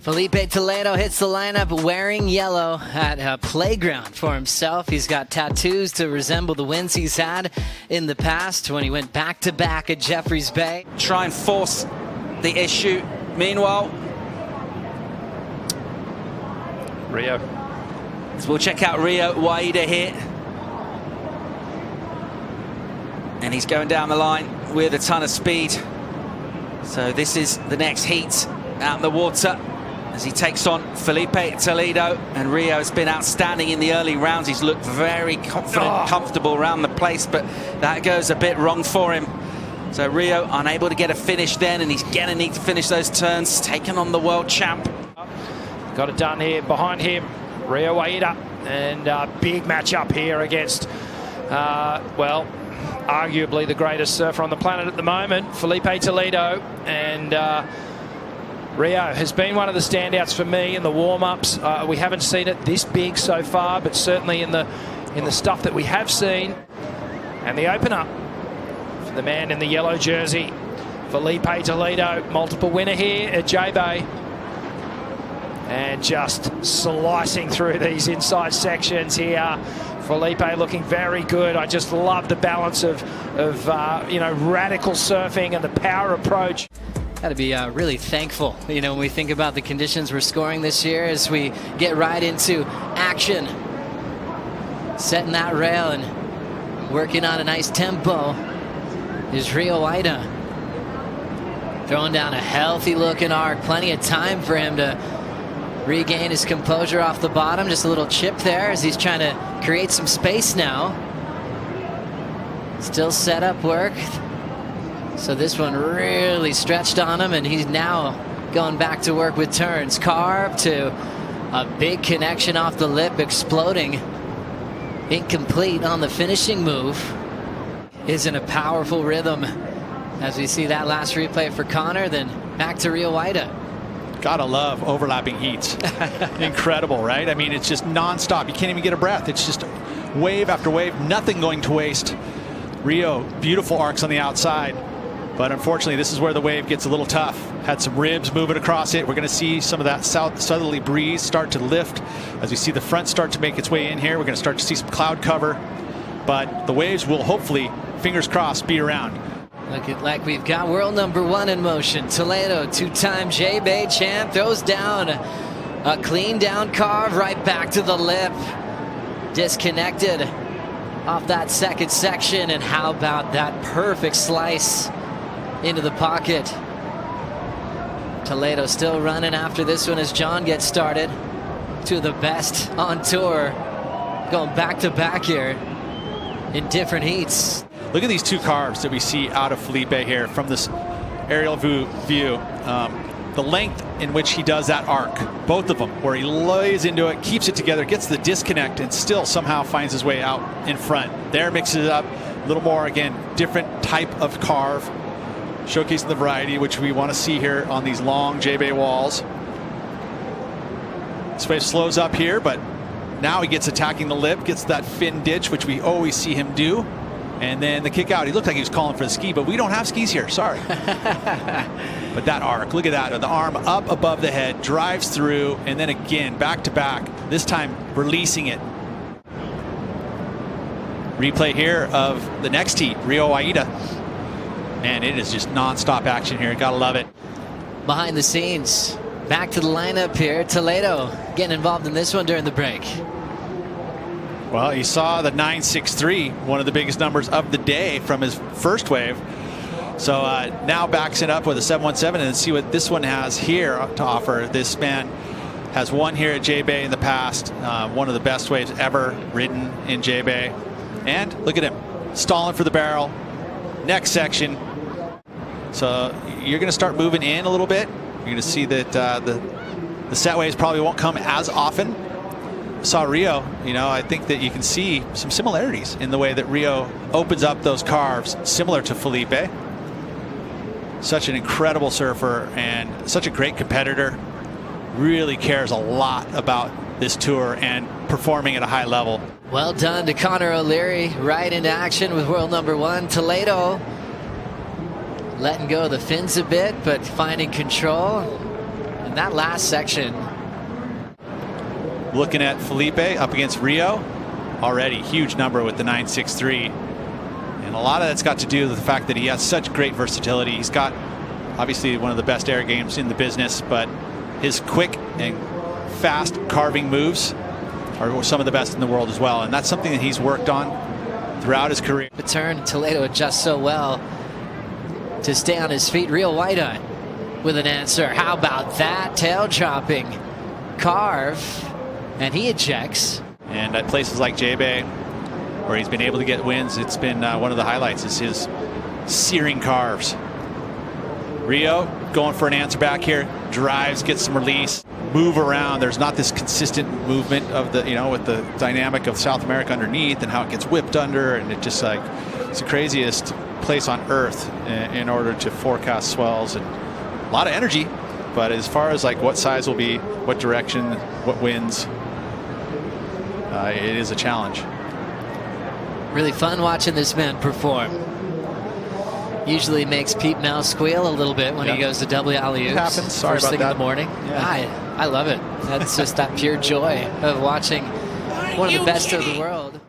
Filipe Toledo hits the lineup wearing yellow at a playground for himself. He's got tattoos to resemble the wins he's had in the past when he went back-to-back at Jeffreys Bay. Try and force the issue. Meanwhile, Rio. So we'll check out Rio Waida here. And he's going down the line with a ton of speed. So this is the next heat out in the water as he takes on Filipe Toledo. And Rio has been outstanding in the early rounds. He's looked very confident, comfortable around the place, but that goes a bit wrong for him. So Rio unable to get a finish then, and he's going to need to finish those turns, taking on the world champ. Got it done here behind him, Rio Waida, and big matchup here against, well, arguably the greatest surfer on the planet at the moment, Filipe Toledo. And Rio has been one of the standouts for me in the warm-ups. We haven't seen it this big so far, but certainly in the stuff that we have seen. And the opener for the man in the yellow jersey, Filipe Toledo, multiple winner here at J-Bay. And just slicing through these inside sections here. Filipe looking very good. I just love the balance of you know, radical surfing and the power approach. Got to be really thankful, you know, when we think about the conditions we're scoring this year as we get right into action. Setting that rail and working on a nice tempo is Rio Waida. Throwing down a healthy looking arc. Plenty of time for him to regain his composure off the bottom. Just a little chip there as he's trying to create some space now. Still set up work. So this one really stretched on him, and he's now going back to work with turns. Carve to a big connection off the lip, exploding. Incomplete on the finishing move. Is in a powerful rhythm. As we see that last replay for Connor, then back to Rio Waida. Gotta love overlapping heats. Incredible, right? I mean, it's just non-stop. You can't even get a breath. It's just wave after wave, nothing going to waste. Rio, beautiful arcs on the outside. But unfortunately, this is where the wave gets a little tough. Had some ribs moving across it. We're going to see some of that southerly breeze start to lift. As we see the front start to make its way in here, we're going to start to see some cloud cover. But the waves will hopefully, fingers crossed, be around. Looking like we've got world number one in motion. Toledo, two-time J-Bay champ, throws down a clean down carve right back to the lip. Disconnected off that second section. And how about that perfect slice into the pocket? Toledo still running after this one as John gets started. Two of the best on tour. Going back to back here in different heats. Look at these two carves that we see out of Filipe here from this aerial view. The length in which he does that arc, both of them, where he lays into it, keeps it together, gets the disconnect, and still somehow finds his way out in front. There, mixes it up a little more, again, different type of carve, showcasing the variety which we want to see here on these long J-Bay walls. This wave slows up here, but now he gets attacking the lip, gets that fin ditch, which we always see him do. And then the kick out, he looked like he was calling for the ski, but we don't have skis here, sorry. But that arc, look at that, the arm up above the head, drives through, and then again, back to back, this time releasing it. Replay here of the next heat, Rio Waida. Man, it is just non-stop action here, gotta love it. Behind the scenes, back to the lineup here. Toledo getting involved in this one during the break. Well, he saw the 9.63, one of the biggest numbers of the day from his first wave. So now backs it up with a 7.17, and see what this one has here to offer. This man has won here at J-Bay in the past. One of the best waves ever ridden in J-Bay. And look at him, stalling for the barrel. Next section. So you're going to start moving in a little bit. You're going to see that the set waves probably won't come as often. Saw Rio, you know, I think that you can see some similarities in the way that Rio opens up those carves, similar to Filipe. Such an incredible surfer and such a great competitor. Really cares a lot about this tour and performing at a high level. Well done to Connor O'Leary, right into action with world number one. Toledo letting go of the fins a bit, but finding control. And that last section. Looking at Filipe up against Rio, already huge number with the 9.63. And a lot of that's got to do with the fact that he has such great versatility. He's got obviously one of the best air games in the business, but his quick and fast carving moves are some of the best in the world as well. And that's something that he's worked on throughout his career. The turn, Toledo adjusts so well to stay on his feet. Rio Waida with an answer. How about that tail dropping carve? And he ejects. And at places like J-Bay, where he's been able to get wins, it's been one of the highlights is his searing carves. Rio going for an answer back here, drives, gets some release, move around. There's not this consistent movement of the, with the dynamic of South America underneath and how it gets whipped under, and it just like, it's the craziest place on earth in order to forecast swells, and a lot of energy. But as far as like what size will be, what direction, what winds, it is a challenge. Really fun watching this man perform. Usually makes Pete Mel squeal a little bit when he goes to double alley-oops. It happens. Sorry first about thing that. in the morning. Yeah. I love it. That's just that pure joy of watching one of the best of the world.